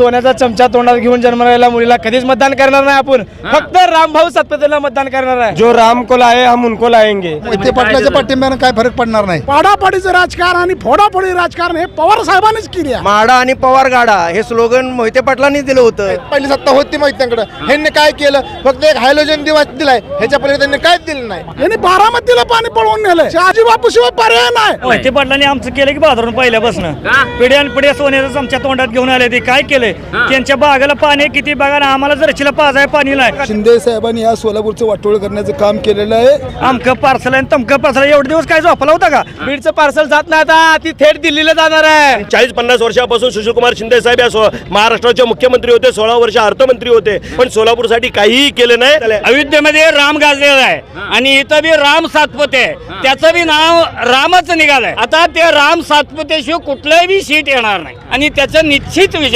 सोन्याचा चमचा तोंडात घेऊन जन्मलेल्या मुलीला कधीच मतदान करणार नाही आपण. फक्त रामभाऊ सातपुतेला मतदान करणार आहे. जो राम को लाए हम उनको लाएंगे. मोहिते पाटलाच्या पाठिंब्यानं काय फरक पडणार नाही. पाडापाडीचं राजकारण आणि फोडाफोडी राजकारण हे पवार साहेबांनीच केली आहे. माडा आणि पवार गाडा हे स्लोगन मोहिते पाटलांनी दिलं होतं. पहिली सत्ता होती मोहित्यांकडे, ह्यांनी काय केलं? फक्त एक हायलोजन दिवा दिलाय, ह्याच्या पहिले त्यांनी काहीच दिलं नाही. यांनी बारामतीला पाणी पळवून नेलं. शहाजी बापू शिवाय पर्याय नाही. मोहिते पाटलांनी आमचं केलं की बाजारून पहिल्यापासून पिढ्यान पिढ्या सोन्याचं चमच्या तोंडात घेऊन आले. ते काय केले? त्यांच्या बागाला पाणी किती बघा ना, आम्हाला जरशीला पाजाय पाणी नाही. शिंदे साहेबांनी या सोलापूरचं वाटोळ करण्याचं काम केलेलं आहे. आमकं पार्सल आणि तमकं पार्सल एवढे दिवस काय झोपला होता का? बीडचं पार्सल जात नाही आता, ती थेट दिल्लीला जाणार आहे. 40-50 वर्षापासून सुशीलकुमार शिंदे साहेब या महाराष्ट्राचे मुख्यमंत्री होते, 16 वर्ष अर्थमंत्री होते, पण सोलापूरसाठी काहीही केलं नाही. अयोध्येमध्ये राम गाजलेला आहे आणि इथं बी राम सातपुते, त्याचं बी नाव रामच निघालंय. आता ते राम सातपुते शिवाय कुठलंही सीट येणार नाही आणि त्याचं निश्चित विजय